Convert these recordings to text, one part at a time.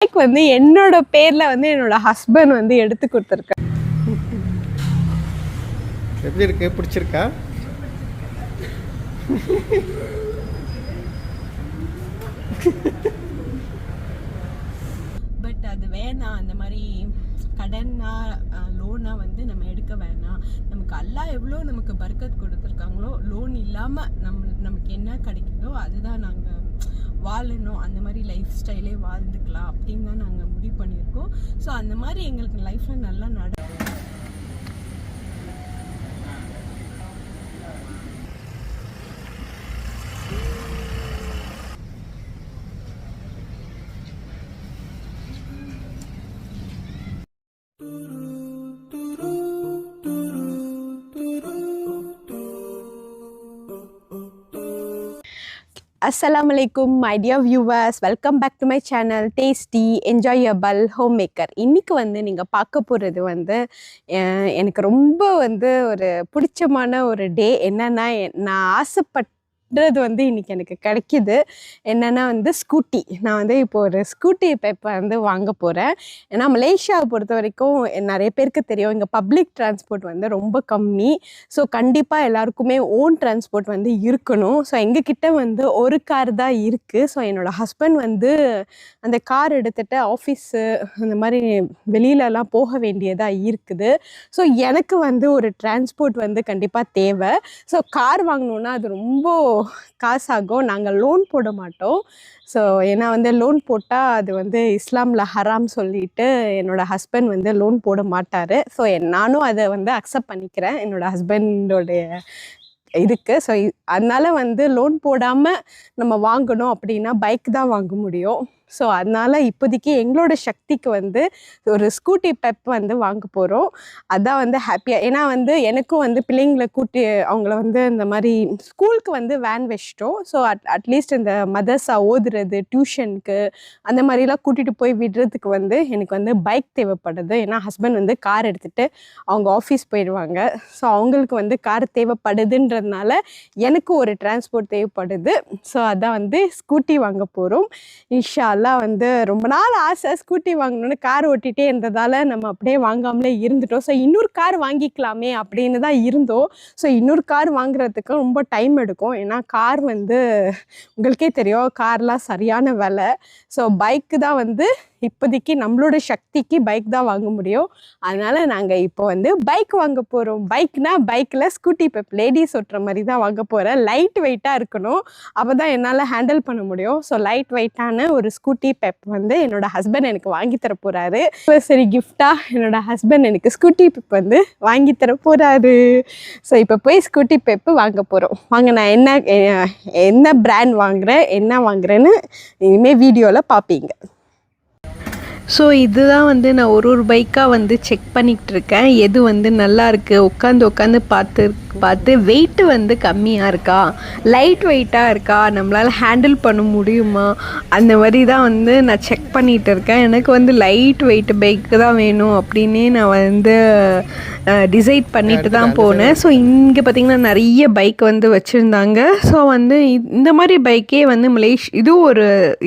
Bike வந்து என்னோட பேர்ல வந்து என்னோட ஹஸ்பண்ட் வந்து எடுத்து கொடுத்துருக்காரு. எப்படி இருக்கு, பிடிச்சிருக்கா? பட் அது வேணாம், அந்த மாதிரி கடன்னா லோனா வந்து நம்ம எடுக்க வேணாம். நமக்கு அல்லாஹ் எவ்வளோ நமக்கு பர்க்கத் கொடுத்துருக்காங்களோ, லோன் இல்லாமல் நமக்கு என்ன கிடைக்குதோ அதுதான் நாங்கள் வாழணும், அந்த மாதிரி லைஃப் ஸ்டைலே வாழ்ந்துக்கலாம் அப்படின்னு தான் நாங்கள் முடிவு பண்ணியிருக்கோம். ஸோ அந்த மாதிரி எங்களுக்கு லைஃப்பில் நல்லா Assalamu alaikum my dear viewers, welcome back to my channel Tasty Enjoyable Homemaker. இன்னைக்கு வந்து நீங்கள் பார்க்க போகிறது வந்து எனக்கு ரொம்ப வந்து ஒரு பிடிச்சமான ஒரு டே. என்னன்னா, நான் ஆசைப்பட்டது வந்து இன்னைக்கு எனக்கு கிடைக்கிது. என்னன்னா வந்து ஸ்கூட்டி. நான் வந்து இப்போ ஒரு ஸ்கூட்டி இப்போ வந்து வாங்க போகிறேன். ஏன்னா மலேசியாவை பொறுத்த வரைக்கும் நிறைய பேருக்கு தெரியும், இங்கே பப்ளிக் டிரான்ஸ்போர்ட் வந்து ரொம்ப கம்மி. ஸோ கண்டிப்பாக எல்லாருக்குமே ஓன் டிரான்ஸ்போர்ட் வந்து இருக்கணும். ஸோ எங்ககிட்ட வந்து ஒரு கார் தான் இருக்குது. ஸோ என்னோடய ஹஸ்பண்ட் வந்து அந்த கார் எடுத்துகிட்டு ஆஃபீஸு அந்த மாதிரி வெளியிலலாம் போக வேண்டியதாக இருக்குது. ஸோ எனக்கு வந்து ஒரு டிரான்ஸ்போர்ட் வந்து கண்டிப்பாக தேவை. ஸோ கார் வாங்கணுன்னா அது ரொம்ப காசாகும். நாங்கள் லோன் போட மாட்டோம். ஸோ ஏன்னா வந்து லோன் போட்டால் அது வந்து இஸ்லாமில் ஹராம் சொல்லிட்டு என்னோடய ஹஸ்பண்ட் வந்து லோன் போட மாட்டார். ஸோ நானும் அதை வந்து அக்செப்ட் பண்ணிக்கிறேன் என்னோடய ஹஸ்பண்டோடைய இதுக்கு. ஸோ அதனால் வந்து லோன் போடாமல் நம்ம வாங்கணும் அப்படின்னா பைக் தான் வாங்க முடியும். ஸோ அதனால் இப்போதைக்கு எங்களோட சக்திக்கு வந்து ஒரு ஸ்கூட்டி பெப் வந்து வாங்க போகிறோம். அதான் வந்து ஹாப்பியாக. ஏன்னா வந்து எனக்கும் வந்து பிள்ளைங்களை கூட்டி அவங்கள வந்து இந்த மாதிரி ஸ்கூலுக்கு வந்து வேன் வச்சிட்டோம். ஸோ அட்லீஸ்ட் இந்த மதர்ஸா ஓதுறது, டியூஷனுக்கு அந்த மாதிரிலாம் கூட்டிகிட்டு போய் விடுறதுக்கு வந்து எனக்கு வந்து பைக் தேவைப்படுது. ஏன்னா ஹஸ்பண்ட் வந்து கார் எடுத்துகிட்டு அவங்க ஆஃபீஸ் போயிடுவாங்க. ஸோ அவங்களுக்கு வந்து கார் தேவைப்படுதுன்றதுனால எனக்கு ஒரு டிரான்ஸ்போர்ட் தேவைப்படுது. ஸோ அதான் வந்து ஸ்கூட்டி வாங்க போகிறோம். இன்ஷா எல்லாம் வந்து ரொம்ப நாள் ஆசை ஸ்கூட்டி வாங்கணும்னு. கார் ஓட்டிகிட்டே இருந்ததால் நம்ம அப்படியே வாங்காமலே இருந்துட்டோம். ஸோ இன்னொரு கார் வாங்கிக்கலாமே அப்படின்னு தான் இருந்தோம். ஸோ இன்னொரு கார் வாங்குறதுக்கு ரொம்ப டைம் எடுக்கும். ஏன்னா கார் வந்து உங்களுக்கே தெரியும், கார்லாம் சரியான விலை. ஸோ பைக்கு தான் வந்து இப்போதைக்கு நம்மளோட சக்திக்கு பைக் தான் வாங்க முடியும். அதனால் நாங்கள் இப்போ வந்து பைக் வாங்க போகிறோம். பைக்னால் பைக்கில் ஸ்கூட்டி பெப் லேடிஸ் ஓட்டுற மாதிரி தான் வாங்க போகிறேன். லைட் வெயிட்டாக இருக்கணும், அப்போ தான் என்னால் ஹேண்டில் பண்ண முடியும். ஸோ லைட் வெயிட்டான ஒரு ஸ்கூட்டி பெப் வந்து என்னோடய ஹஸ்பண்ட் எனக்கு வாங்கி தர போகிறாரு. சரி, கிஃப்டாக என்னோடய ஹஸ்பண்ட் எனக்கு ஸ்கூட்டி பெப் வந்து வாங்கி தர போகிறாரு. ஸோ இப்போ போய் ஸ்கூட்டி பெப்பு வாங்க போகிறோம். வாங்க, நான் என்ன பிராண்ட் வாங்குகிறேன், என்ன வாங்குறேன்னு இனிமேல் வீடியோவில் பார்ப்பீங்க. ஸோ இதுதான் வந்து நான் ஒரு பைக்காக வந்து செக் பண்ணிக்கிட்டு இருக்கேன். எது வந்து நல்லா இருக்குது, உட்காந்து பார்த்து வெயிட்டு வந்து கம்மியாக இருக்கா, லைட் வெயிட்டாக இருக்கா, நம்மளால் ஹேண்டில் பண்ண முடியுமா, அந்த மாதிரி தான் வந்து நான் செக் பண்ணிகிட்டு இருக்கேன். எனக்கு வந்து லைட் வெயிட் பைக்கு தான் வேணும் அப்படின்னே நான் வந்து டிசைட் பண்ணிட்டு தான் போனேன். ஸோ இங்கே பார்த்திங்கன்னா நிறைய பைக் வந்து வச்சுருந்தாங்க. ஸோ வந்து இந்த மாதிரி பைக்கே வந்து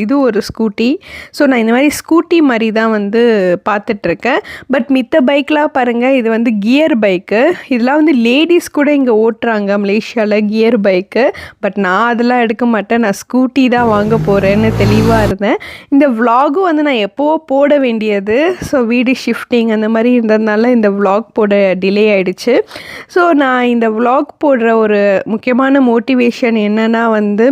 இது ஒரு ஸ்கூட்டி. ஸோ நான் இந்த மாதிரி ஸ்கூட்டி மாதிரி தான் வந்து பார்த்துட்ருக்கேன். பட் மித்த பைக்லாம் பாருங்கள், இது வந்து கியர் பைக்கு. இதெல்லாம் வந்து லேடிஸ் கூட இங்கே ஓட்டுறாங்க மலேசியாவில் கியர் பைக்கு. பட் நான் அதெல்லாம் எடுக்க மாட்டேன், நான் ஸ்கூட்டி தான் வாங்க போகிறேன்னு தெளிவாக இருந்தேன். இந்த விலாகும் வந்து நான் எப்போவோ போட வேண்டியது. ஸோ வீடு ஷிஃப்டிங் அந்த மாதிரி இருந்ததுனால இந்த விலாக் போட டிலே ஆகிடுச்சு. ஸோ நான் இந்த விலாக் போடுற ஒரு முக்கியமான மோட்டிவேஷன் என்னென்னா வந்து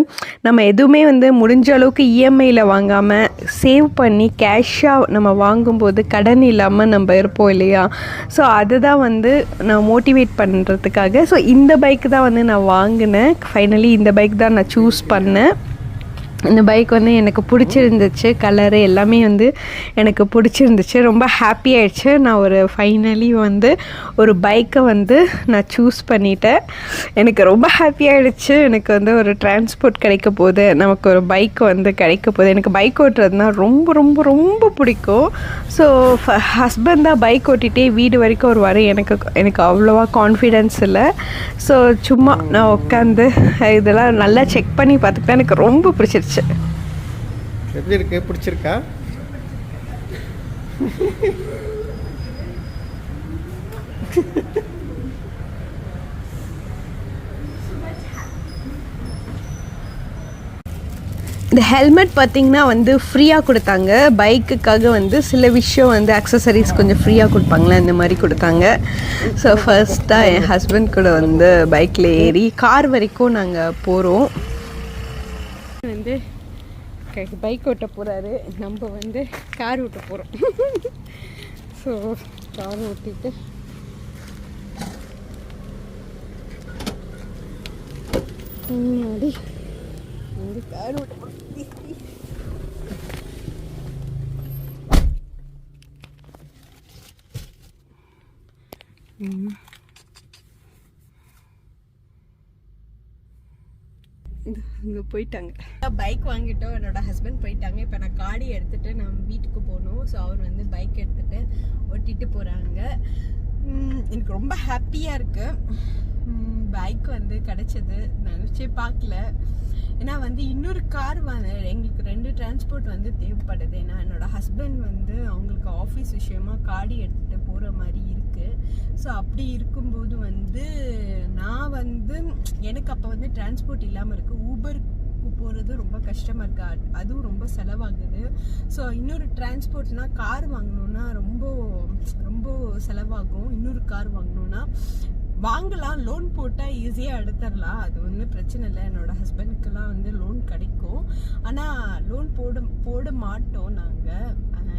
நம்ம எதுவுமே வந்து முடிஞ்ச அளவுக்கு இஎம்ஐயில் வாங்காமல் சேவ் பண்ணி கேஷாக நம்ம வாங்கும்போது கடன் இல்லாமல் நம்ம இருப்போம் இல்லையா. ஸோ அதுதான் வந்து நான் மோட்டிவேட் பண்ணுறதுக்காக. ஸோ இந்த பைக் தான் வந்து நான் வாங்கினேன். ஃபைனலி இந்த பைக் தான் நான் சூஸ் பண்ணேன். இந்த பைக் வந்து எனக்கு பிடிச்சிருந்துச்சு, கலரு எல்லாமே வந்து எனக்கு பிடிச்சிருந்துச்சு. ரொம்ப ஹாப்பி ஆகிடுச்சு. நான் ஃபைனலி வந்து ஒரு பைக்கை வந்து நான் சூஸ் பண்ணிட்டேன். எனக்கு ரொம்ப ஹாப்பி ஆகிடுச்சு. எனக்கு வந்து ஒரு டிரான்ஸ்போர்ட் கிடைக்க போகுது, நமக்கு ஒரு பைக் வந்து கிடைக்க போகுது. எனக்கு பைக் ஓட்டுறதுனா ரொம்ப ரொம்ப ரொம்ப பிடிக்கும். ஸோ ஹஸ்பண்ட் தான் பைக் ஓட்டிகிட்டே வீடு வரைக்கும் வருவார். எனக்கு அவ்வளோவா கான்ஃபிடென்ஸ் இல்லை. ஸோ சும்மா நான் உட்காந்து இதெல்லாம் நல்லா செக் பண்ணி பார்த்துக்கிட்டேன். எனக்கு ரொம்ப பிடிச்சிருச்சு. எப்படி இருக்கு, பிடிச்சிருக்கா? இந்த ஹெல்மெட் பார்த்திங்கன்னா வந்து ஃப்ரீயாக கொடுத்தாங்க. பைக்குக்காக வந்து சில விஷயம் வந்து அக்சசரிஸ் கொஞ்சம் ஃப்ரீயாக கொடுப்பாங்களே, இந்த மாதிரி கொடுத்தாங்க. ஸோ ஃபர்ஸ்ட்டாக என் ஹஸ்பண்ட் கூட வந்து பைக்கில் ஏறி கார் வரைக்கும் நாங்கள் போகிறோம். வந்து பைக் ஓட்ட போகிறாரு, நம்ம வந்து கார் ஓட்ட போகிறோம். ஸோ கார் ஓட்டிட்டு முன்னாடி வந்து கார் ஓட்ட போகிறோம். இங்கே போயிட்டாங்க. பைக் வாங்கிட்டோம், என்னோட ஹஸ்பண்ட் போயிட்டாங்க. இப்போ நான் காடி எடுத்துகிட்டு நான் வீட்டுக்கு போகணும். ஸோ அவர் வந்து பைக் எடுத்துகிட்டு ஓட்டிகிட்டு போகிறாங்க. எனக்கு ரொம்ப ஹாப்பியாக இருக்குது. பைக் வந்து கிடச்சது நினச்சே பார்க்கல. ஏன்னா வந்து இன்னொரு கார் எங்களுக்கு 2 டிரான்ஸ்போர்ட் வந்து தேவைப்படுது. ஏன்னா என்னோடய ஹஸ்பண்ட் வந்து அவங்களுக்கு ஆஃபீஸ் விஷயமா காடி எடுத்துகிட்டு போகிற மாதிரி இருக்குது. ஸோ அப்படி இருக்கும்போது வந்து நான் வந்து எனக்கு அப்போ வந்து டிரான்ஸ்போர்ட் இல்லாமல் இருக்குது. ஊபருக்கு போகிறது ரொம்ப கஷ்டமாக இருக்குது, அதுவும் ரொம்ப செலவாகுது. ஸோ இன்னொரு டிரான்ஸ்போர்ட்னால் கார் வாங்கணுன்னா ரொம்ப ரொம்ப செலவாகும். இன்னொரு கார் வாங்கணுன்னா வாங்கலாம், லோன் போட்டால் ஈஸியாக எடுத்துடலாம், அது ஒன்றும் பிரச்சனை இல்லை. என்னோடய ஹஸ்பண்டுக்கெல்லாம் வந்து லோன் கிடைக்கும். ஆனால் லோன் போட மாட்டோம் நாங்கள்.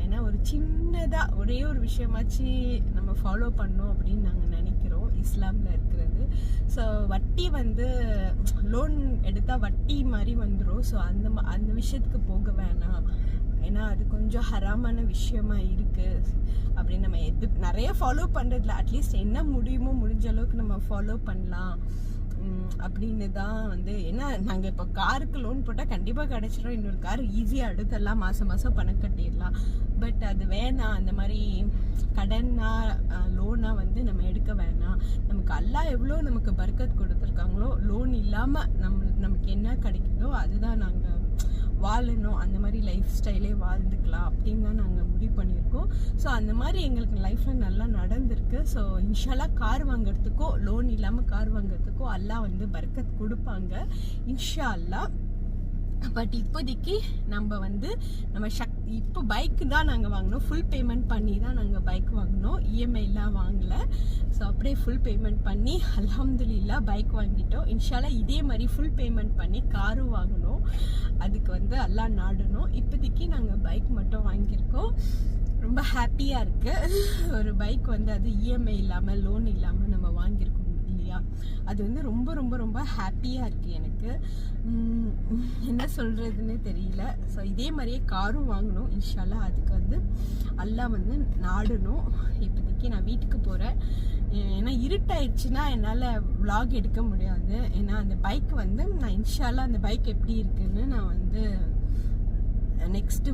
ஏன்னா ஒரு சின்னதாக ஒரே ஒரு விஷயமாச்சு நம்ம ஃபாலோ பண்ணோம் அப்படின்னு நாங்கள் நினைக்கிறோம், இஸ்லாமில் இருக்கிறது. ஸோ வட்டி வந்து லோன் எடுத்தால் வட்டி மாதிரி வந்துடும். ஸோ அந்த விஷயத்துக்கு போக வேணாம், ஏன்னா அது கொஞ்சம் ஹராமான விஷயமா இருக்குது. அப்படி நம்ம நிறைய ஃபாலோ பண்ணுறதில்ல, அட்லீஸ்ட் என்ன முடியுமோ முடிஞ்ச அளவுக்கு நம்ம ஃபாலோ பண்ணலாம் அப்படின்னு தான் வந்து. ஏன்னா நாங்கள் இப்போ காருக்கு லோன் போட்டால் கண்டிப்பாக கிடச்சிடும், இன்னொரு கார் ஈஸியாக எடுத்துடலாம், மாதம் மாதம் பணம் கட்டிடலாம். பட் அது வேணாம், அந்த மாதிரி கடனா லோனாக வந்து நம்ம எடுக்க வேணாம். நமக்கு அல்லாஹ் எவ்வளோ நமக்கு பர்க்கத் கொடுத்துருக்காங்களோ, லோன் இல்லாமல் நமக்கு என்ன கிடைக்குதோ அதுதான் நாங்கள் வாழணும், அந்த மாதிரி லைஃப் ஸ்டைலே வாழ்ந்துக்கலாம் அப்படின்னு தான் நாங்கள் முடிவு பண்ணியிருக்கோம். ஸோ அந்த மாதிரி எங்களுக்கு லைஃப்பில் நல்லா நடந்திருக்கு. ஸோ இன்ஷால்லா கார் வாங்குறதுக்கோ லோன் இல்லாமல் கார் வாங்குறதுக்கோ அல்லாஹ் வந்து பர்க்கத் கொடுப்பாங்க இன்ஷா அல்லா. பட் இப்போதைக்கு நம்ம வந்து இப்போ பைக்கு தான் நாங்கள் வாங்கினோம், ஃபுல் பேமெண்ட் பண்ணி தான் நாங்கள் பைக் வாங்கினோம், இஎம்ஐலாம் வாங்கலை. ஸோ அப்படியே ஃபுல் பேமெண்ட் பண்ணி அல்ஹம்துலில்லாஹ் பைக் வாங்கிட்டோம். இன்ஷால்லா இதே மாதிரி ஃபுல் பேமெண்ட் பண்ணி காரும் வாங்கணும், அதுக்கு வந்து அல்லாஹ் நாடணும். இப்போதைக்கு நாங்கள் பைக் மட்டும் வாங்கியிருக்கோம். ரொம்ப ஹாப்பியாக இருக்குது. ஒரு பைக் வந்து அது இஎம்ஐ இல்லாமல் லோன் இல்லாமல் நம்ம வாங்கியிருக்கோம் இல்லையா, அது வந்து ரொம்ப ரொம்ப ரொம்ப ஹாப்பியாக இருக்குது எனக்கு. என்ன சொல்கிறதுன்னு தெரியல. ஸோ இதே மாதிரியே காரும் வாங்கணும் இன்ஷால்லா, அதுக்கு வந்து அல்லாஹ் வந்து நாடணும். இப்போதைக்கு நான் வீட்டுக்கு போகிறேன். ஏன்னா இருட்டாயிடுச்சுன்னா என்னால் vlog எடுக்க முடியாது. ஏன்னா அந்த பைக் வந்து நான் இன்ஷால்லா அந்த பைக் எப்படி இருக்குன்னு நான் வந்து நெக்ஸ்ட்டு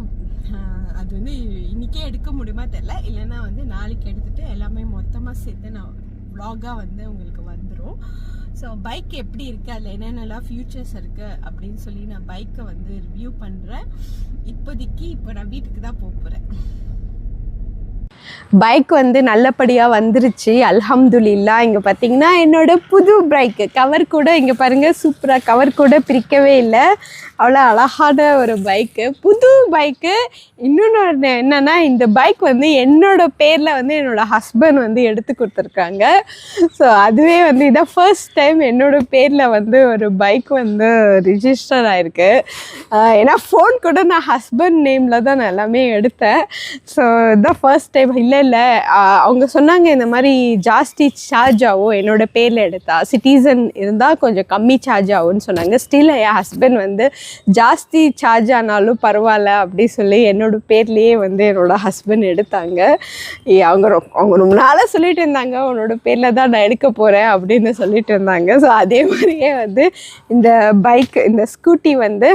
அது வந்து இன்றைக்கே எடுக்க முடியுமா தெரில, இல்லைன்னா வந்து நாளைக்கு எடுத்துகிட்டு எல்லாமே மொத்தமாக சேர்த்து நான் vlog-ஆ வந்து உங்களுக்கு வந்துடும். ஸோ பைக் எப்படி இருக்குது, அதில் என்னென்னலாம் ஃபியூச்சர்ஸ் இருக்குது அப்படின்னு சொல்லி நான் பைக்கை வந்து ரிவ்யூ பண்ணுறேன். இப்போ நான் வீட்டுக்கு தான் போகிறேன். பைக் வந்து நல்லபடியாக வந்துருச்சு அல்ஹம்துலில்லாஹ். இங்கே பார்த்தீங்கன்னா என்னோட புது பைக்கு கவர் கூட இங்கே பாருங்கள், சூப்பராக கவர் கூட பிரிக்கவே இல்லை, அவ்வளோ அழகான ஒரு பைக்கு, புது பைக்கு. இன்னொன்று என்னென்னா இந்த பைக் வந்து என்னோட பேரில் வந்து என்னோடய ஹஸ்பண்ட் வந்து எடுத்து கொடுத்துருக்காங்க. ஸோ அதுவே வந்து இதான் ஃபர்ஸ்ட் டைம் என்னோட பேரில் வந்து ஒரு பைக் வந்து ரிஜிஸ்டர் ஆகிருக்கு. ஏன்னா ஃபோன் கூட நான் ஹஸ்பண்ட் நேமில் தான் நான் எல்லாமே எடுத்தேன். ஸோ இதுதான் ஃபர்ஸ்ட் டைம். இல்லை அவங்க சொன்னாங்க இந்த மாதிரி ஜாஸ்தி சார்ஜ் ஆகும் என்னோடய பேரில் எடுத்தா, சிட்டிசன் இருந்தால் கொஞ்சம் கம்மி சார்ஜ் ஆகும்னு சொன்னாங்க. ஸ்டில் என் ஹஸ்பண்ட் வந்து ஜாஸ்தி சார்ஜ் ஆனாலும் பரவாயில்ல அப்படி சொல்லி என்னோட பேர்லேயே வந்து என்னோடய ஹஸ்பண்ட் எடுத்தாங்க. அவங்க ரொம்ப நாளாக சொல்லிட்டு இருந்தாங்க உன்னோட பேரில் தான் நான் எடுக்க போகிறேன் அப்படின்னு சொல்லிட்டு இருந்தாங்க. ஸோ அதே மாதிரியே வந்து இந்த பைக் இந்த ஸ்கூட்டி வந்து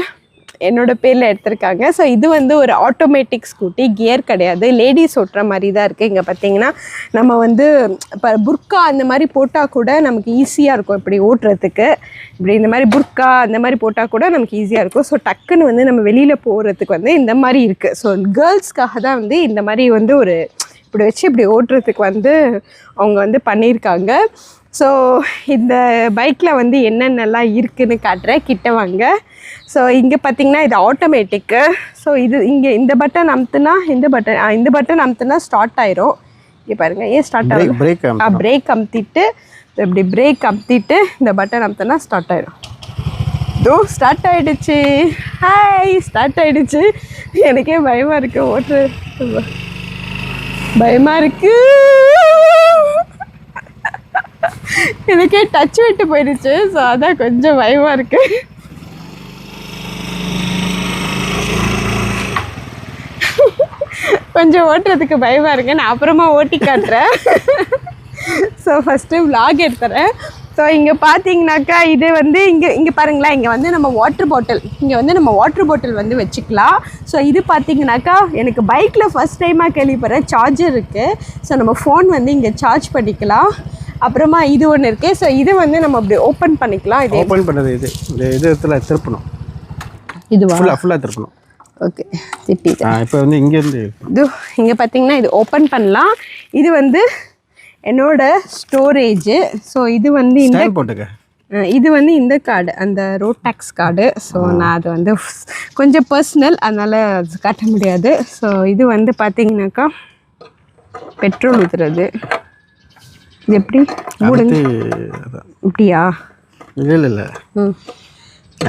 என்னோட பேரில் எடுத்திருக்காங்க. ஸோ இது வந்து ஒரு ஆட்டோமேட்டிக் ஸ்கூட்டி, கியர் கிடையாது, லேடிஸ் ஓட்டுற மாதிரி தான் இருக்குது. இங்கே பார்த்தீங்கன்னா நம்ம வந்து இப்போ புர்கா அந்த மாதிரி போட்டால் கூட நமக்கு ஈஸியாக இருக்கும் இப்படி ஓட்டுறதுக்கு. இப்படி இந்த மாதிரி புர்கா அந்த மாதிரி போட்டால் கூட நமக்கு ஈஸியாக இருக்கும். ஸோ டக்குன்னு வந்து நம்ம வெளியில் போகிறதுக்கு வந்து இந்த மாதிரி இருக்குது. ஸோ கேர்ள்ஸ்க்காக தான் வந்து இந்த மாதிரி வந்து ஒரு இப்படி வச்சு இப்படி ஓட்டுறதுக்கு வந்து அவங்க வந்து பண்ணியிருக்காங்க. ஸோ இந்த பைக்கில் வந்து என்னென்னலாம் இருக்குதுன்னு காட்டுறேன், கிட்ட வாங்க. ஸோ இங்கே பார்த்தீங்கன்னா இது ஆட்டோமேட்டிக்கு. ஸோ இது இங்கே இந்த பட்டன் அமுத்துனா இந்த பட்டன் அமுத்துனா ஸ்டார்ட் ஆயிரும். இங்கே பாருங்கள், ஏன் ஸ்டார்ட் ஆகும், பிரேக் அமுத்திட்டு இப்படி பிரேக் அமுத்திட்டு இந்த பட்டன் அமுத்துனா ஸ்டார்ட் ஆயிரும். இதோ ஸ்டார்ட் ஆகிடுச்சு. ஹாய், ஸ்டார்ட் ஆகிடுச்சு. எனக்கே பயமாக இருக்குது, ஓட்டுறது பயமாக இருக்குது. எனக்கே டச் விட்டு போயிடுச்சு. ஸோ அதான் கொஞ்சம் பயமாக இருக்கு. கொஞ்சம் ஓட்டுறதுக்கு பயமாக இருக்கு. நான் அப்புறமா ஓட்டி காட்டுறேன். ஸோ ஃபஸ்ட்டு விலாக் எடுத்துறேன். ஸோ இங்கே பார்த்தீங்கன்னாக்கா இது வந்து இங்கே பாருங்களேன், இங்கே வந்து நம்ம வாட்டர் பாட்டில் வந்து வச்சுக்கலாம். ஸோ இது பார்த்தீங்கன்னாக்கா எனக்கு பைக்கில் ஃபஸ்ட் டைமாக கேள்விப்படுறேன், சார்ஜர் இருக்குது. ஸோ நம்ம ஃபோன் வந்து இங்கே சார்ஜ் பண்ணிக்கலாம். அப்புறமா இது ஒன்று இருக்குது. ஸோ இது வந்து நம்ம அப்படி ஓப்பன் பண்ணிக்கலாம். இது ஓப்பன் பண்ணுறது இந்த இடத்துல திருப்பணும், இதுவா ஃபுல்லாக திருப்பணும். ஓகே, திப்பி இப்போ வந்து இங்கேருந்து இது இங்கே பார்த்தீங்கன்னா இது ஓப்பன் பண்ணலாம். இது வந்து என்னோட ஸ்டோரேஜு. ஸோ இது வந்து இந்த போட்டுக்க, இது வந்து இந்த கார்டு, அந்த ரோட் டேக்ஸ் கார்டு. ஸோ நான் அது வந்து கொஞ்சம் பர்சனல், அதனால் அது காட்ட முடியாது. ஸோ இது வந்து பார்த்தீங்கன்னாக்கா பெட்ரோல் ஊற்றுறது. இது எப்படி மூடுங்க, இப்படியா? இல்லை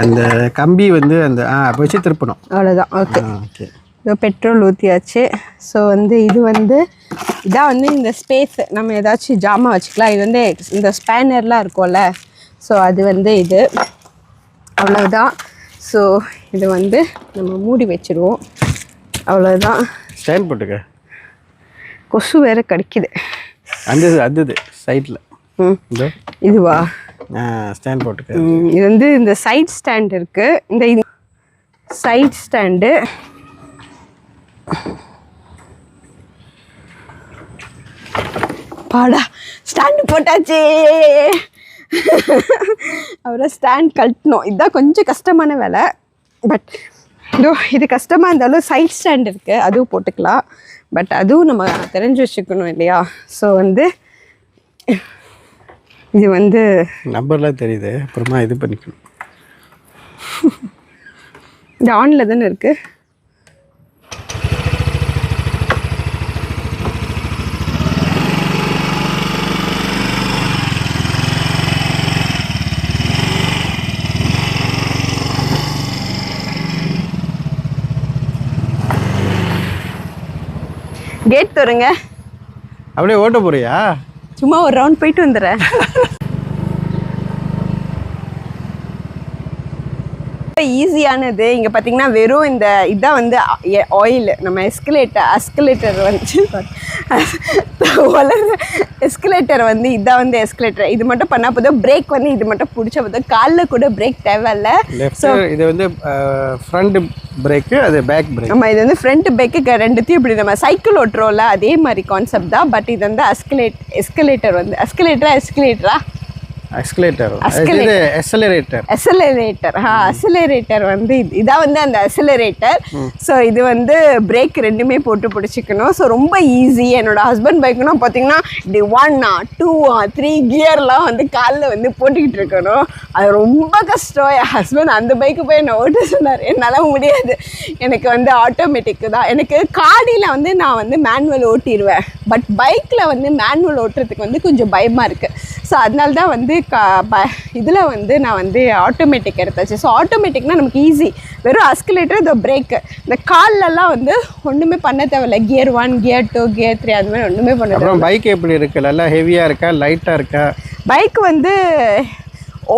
அந்த கம்பி வந்து அந்த வச்சு திருப்பணும், அவ்வளோதான். ஓகே, இதோ பெட்ரோல் ஊற்றியாச்சு. ஸோ வந்து இது வந்து இதான் வந்து இந்த ஸ்பேஸ், நம்ம ஏதாச்சும் ஜாமான் வச்சுக்கலாம். இது வந்து இந்த ஸ்பேனர்லாம் இருக்கும்ல, ஸோ அது வந்து இது அவ்வளோதான். ஸோ இது வந்து நம்ம மூடி வச்சுருவோம், அவ்வளோதான். ஸ்டாண்ட் போட்டுக்க, கொசு வேறு கடிக்குது. அது சைடில் இதுவா ஸ்டாண்ட் போட்டுக்க. இது வந்து இந்த சைட் ஸ்டாண்ட் இருக்குது. இந்த இது சைட் ஸ்டாண்டு. பாடா ஸ்டாண்டு போட்டாச்சு. அப்புறம் ஸ்டாண்ட் கழட்டணும். இதுதான் கொஞ்சம் கஷ்டமான வேலை. பட் இது கஷ்டமாக இருந்தாலும் சைட் ஸ்டாண்ட் இருக்குது, அதுவும் போட்டுக்கலாம். பட் அதுவும் நம்ம தெரிஞ்சு வச்சுக்கணும் இல்லையா? ஸோ வந்து இது வந்து நம்பர்லாம் தெரியுது, அப்புறமா இது பண்ணிக்கணும். இது ஆனில் தானே இருக்குது. கேட் தருங்க. அப்படியே ஓட்ட போறியா? சும்மா ஒரு ரவுண்ட் போயிட்டு வந்துடுறேன். ஈஸியானது. இங்கே பார்த்தீங்கன்னா வெறும் இந்த இதான் வந்து ஆயில். நம்ம எஸ்கலேட்டர் வந்து எஸ்கலேட்டர் வந்து இதான் வந்து எஸ்கலேட்டர். இது மட்டும் பண்ணால் போதும். பிரேக் வந்து இது மட்டும் பிடிச்ச போதும். காலில் கூட பிரேக் தேவையில்லை. ஸோ இது வந்து ஃப்ரண்ட் பிரேக்கு, அது பேக் பிரேக். ஆமாம், இது வந்து ஃப்ரண்ட் பேக்கு ரெண்டுத்தையும் இப்படி நம்ம சைக்கிள் ஓட்டுறோம்ல அதே மாதிரி கான்செப்ட் தான். பட் இது வந்து எஸ்கலேட்டர் வந்து எஸ்கலேட்டரா அக்ஸலரேட்டர் வந்து இதான் வந்து அந்த அக்ஸலரேட்டர். ஸோ இது வந்து பிரேக் ரெண்டுமே போட்டு பிடிச்சிக்கணும். ஸோ ரொம்ப ஈஸி. என்னோட ஹஸ்பண்ட் பைக்குன்னா பார்த்தீங்கன்னா இப்படி 1 2 3 கியர்லாம் வந்து காலில் வந்து போட்டுக்கிட்டு இருக்கணும். அது ரொம்ப கஷ்டம். என் ஹஸ்பண்ட் அந்த பைக்கு போய் என்னை ஓட்ட சொன்னார். என்னால் முடியாது, எனக்கு வந்து ஆட்டோமேட்டிக்கு தான். எனக்கு காடியில் வந்து நான் வந்து மேனுவல் ஓட்டிடுவேன். பட் பைக்கில் வந்து மேனுவல் ஓட்டுறதுக்கு வந்து கொஞ்சம் பயமாக இருக்குது. ஸோ அதனால தான் வந்து இதில் வந்து நான் வந்து ஆட்டோமேட்டிக் எடுத்தாச்சு. ஸோ ஆட்டோமேட்டிக்னால் நமக்கு ஈஸி. வெறும் அஸ்கலேட்டர், இந்த பிரேக்கு, இந்த கால்லலாம் வந்து ஒன்றுமே பண்ண தேவையில்ல. கியர் 1 கியர் 2 கியர் 3 அந்த மாதிரி ஒன்றுமே பண்ண தேவை. பைக் எப்படி இருக்குது? நல்லா ஹெவியாக இருக்கா, லைட்டாக இருக்கா? பைக் வந்து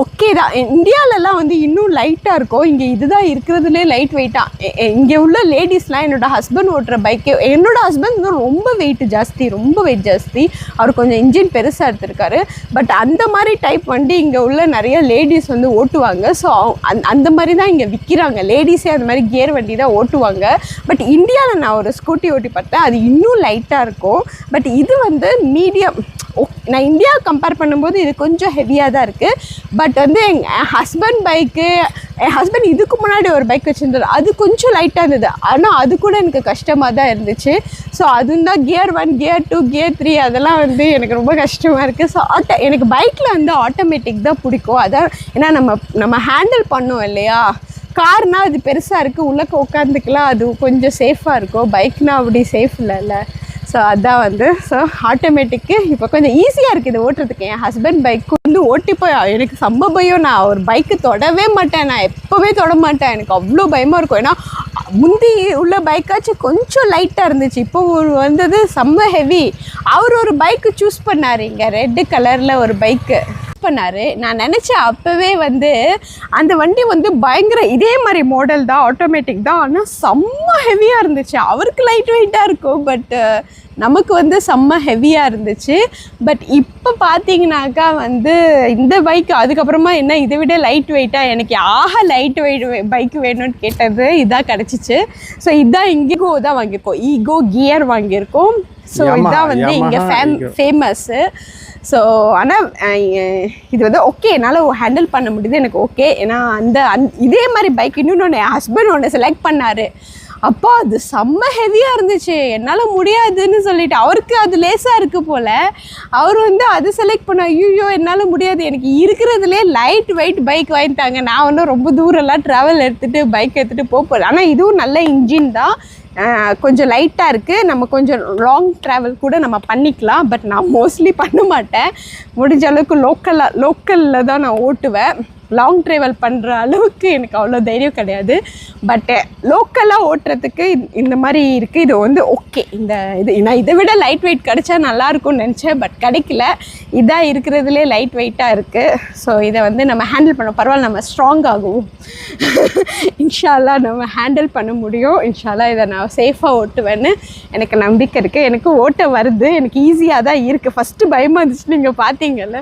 ஓகே தான். இந்தியாவிலலாம் வந்து இன்னும் லைட்டாக இருக்கும். இங்கே இதுதான் இருக்கிறதுலே லைட் வெயிட்டாக. இங்கே உள்ள லேடிஸ்லாம் என்னோட ஹஸ்பண்ட் ஓட்டுற பைக்கு, என்னோட ஹஸ்பண்ட் வந்து ரொம்ப வெயிட் ஜாஸ்தி. அவர் கொஞ்சம் இன்ஜின் பெருசாக எடுத்திருக்காரு. பட் அந்த மாதிரி டைப் வண்டி இங்கே உள்ள நிறைய லேடிஸ் வந்து ஓட்டுவாங்க. ஸோ அந்த மாதிரி தான் இங்கே விற்கிறாங்க. லேடிஸே அந்த மாதிரி கியர் வண்டி தான் ஓட்டுவாங்க. பட் இந்தியாவில் நான் ஒரு ஸ்கூட்டி ஓட்டி பார்த்தேன், அது இன்னும் லைட்டாக இருக்கும். பட் இது வந்து மீடியம். நான் இந்தியா கம்பேர் பண்ணும்போது இது கொஞ்சம் ஹெவியாக தான் இருக்குது. பட் வந்து என் ஹஸ்பண்ட் இதுக்கு முன்னாடி ஒரு பைக் வச்சுருந்தாரு, அது கொஞ்சம் லைட்டாக இருந்தது. ஆனால் அது கூட எனக்கு கஷ்டமாக தான் இருந்துச்சு. ஸோ அதுவும் தான் கியர் 1, கியர் 2, கியர் 3 அதெல்லாம் வந்து எனக்கு ரொம்ப கஷ்டமாக இருக்குது. ஸோ எனக்கு பைக்கில் வந்து ஆட்டோமேட்டிக் தான் பிடிக்கும். அதான் ஏன்னா நம்ம ஹேண்டில் பண்ணோம் இல்லையா. கார்னால் அது பெருசாக இருக்குது, உள்ளே உட்காந்துக்கலாம், அது கொஞ்சம் சேஃபாக இருக்கும். பைக்னால் அப்படி சேஃப் இல்லைல்ல. ஸோ அதான் வந்து ஆட்டோமேட்டிக்கு இப்போ கொஞ்சம் ஈஸியாக இருக்குது இது ஓட்டுறதுக்கு. என் ஹஸ்பண்ட் பைக்கு வந்து ஓட்டி போய் எனக்கு செம்ம பயம். நான் ஒரு பைக்கு தொடவே மாட்டேன், நான் எப்போவே தொட மாட்டேன். எனக்கு அவ்வளோ பயமாக இருக்கும். ஏன்னா முந்தி உள்ள பைக்காச்சும் கொஞ்சம் லைட்டாக இருந்துச்சு, இப்போ வந்தது செம்ம ஹெவி. அவர் ஒரு பைக்கு சூஸ் பண்ணார், இங்கே ரெட்டு கலரில் ஒரு பைக்கு பண்ணாரு. நான் நினச்சேன் அப்போவே வந்து அந்த வண்டி வந்து பயங்கர இதே மாதிரி மாடல் தான், ஆட்டோமேட்டிக் தான். ஆனால் செம்ம ஹெவியாக இருந்துச்சு. அவருக்கு லைட் வெயிட்டாக இருக்கும், பட் நமக்கு வந்து செம்ம ஹெவியாக இருந்துச்சு. பட் இப்போ பார்த்தீங்கன்னாக்கா வந்து இந்த பைக் அதுக்கப்புறமா என்ன இதை விட லைட் வெயிட்டாக எனக்கு லைட் வெயிட் பைக் வேணும்னு கேட்டது இதாக கிடச்சிச்சு. ஸோ இதான் ஈகோ தான் வாங்கியிருக்கோம், ஈகோ கியர் வாங்கியிருக்கோம். ஸோ இதான் வந்து இங்கே ஃபேமஸ்ஸு. ஸோ ஆனால் இது வந்து ஓகே, என்னால் ஹேண்டில் பண்ண முடியுது, எனக்கு ஓகே. ஏன்னா இதே மாதிரி பைக் இன்னொன்று என் ஹஸ்பண்ட் ஒன்று செலக்ட் பண்ணார். அப்போ அது செம்ம ஹெவியாக இருந்துச்சு, என்னால் முடியாதுன்னு சொல்லிட்டு. அவருக்கு அது லேசாக இருக்குது போல், அவர் வந்து அது செலக்ட் பண்ண. ஐயோ என்னால் முடியாது, எனக்கு இருக்கிறதுலே லைட் வெயிட் பைக் வாங்கிட்டாங்க. நான் வந்து ரொம்ப தூரம்லாம் ட்ராவல் எடுத்துகிட்டு பைக் எடுத்துகிட்டு போகிறேன். ஆனால் இதுவும் நல்ல இன்ஜின் தான், கொஞ்சம் லைட்டாக இருக்குது. நம்ம கொஞ்சம் லாங் ட்ராவல் கூட நம்ம பண்ணிக்கலாம். பட் நான் மோஸ்ட்லி பண்ண மாட்டேன். முடிஞ்ச அளவுக்கு லோக்கலில் தான் நான் ஓட்டுவேன். லாங் ட்ராவல் பண்ணுற அளவுக்கு எனக்கு அவ்வளோ தைரியம் கிடையாது. பட்டு லோக்கலாக ஓட்டுறதுக்கு இந்த மாதிரி இருக்குது. இது வந்து ஓகே. நான் இதை விட லைட் வெயிட் கிடச்சா நல்லாயிருக்கும்னு நினச்சேன், பட் கிடைக்கல. இதாக இருக்கிறதுலே லைட் வெயிட்டாக இருக்குது. ஸோ இதை வந்து நம்ம ஹேண்டில் பண்ண பரவாயில்ல, நம்ம ஸ்ட்ராங் ஆகும். இன்ஷால்லா நம்ம ஹேண்டில் பண்ண முடியும். இன்ஷால்லா இதை நான் சேஃபாக ஓட்டுவேன்னு எனக்கு நம்பிக்கை இருக்குது. எனக்கு ஓட்ட வருது, எனக்கு ஈஸியாக தான் இருக்குது. ஃபஸ்ட்டு பயமாக இருந்துச்சு, நீங்கள் பார்த்தீங்கல்ல.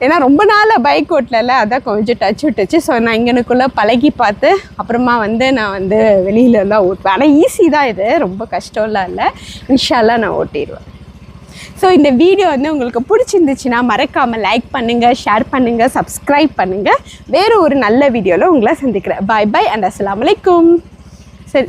ஏன்னா ரொம்ப நாளாக பைக் ஓட்டல, அதான் கொஞ்சம் டச் விட்டுச்சு. ஸோ நான் இங்கனுக்குள்ளே பழகி பார்த்து அப்புறமா வந்து நான் வந்து வெளியிலலாம் ஓட்டுவேன். ஆனால் ஈஸி தான், இது ரொம்ப கஷ்டம்லாம் இல்லை. இன்ஷால்லா நான் ஓட்டிடுவேன். ஸோ இந்த வீடியோ வந்து உங்களுக்கு பிடிச்சிருந்துச்சுன்னா மறக்காமல் லைக் பண்ணுங்கள், ஷேர் பண்ணுங்கள், சப்ஸ்கிரைப் பண்ணுங்கள். வேறு ஒரு நல்ல வீடியோவில் உங்களை சந்திக்கிறேன். பாய் பாய் அண்ட் அஸ்ஸலாமு அலைக்கும். சரி.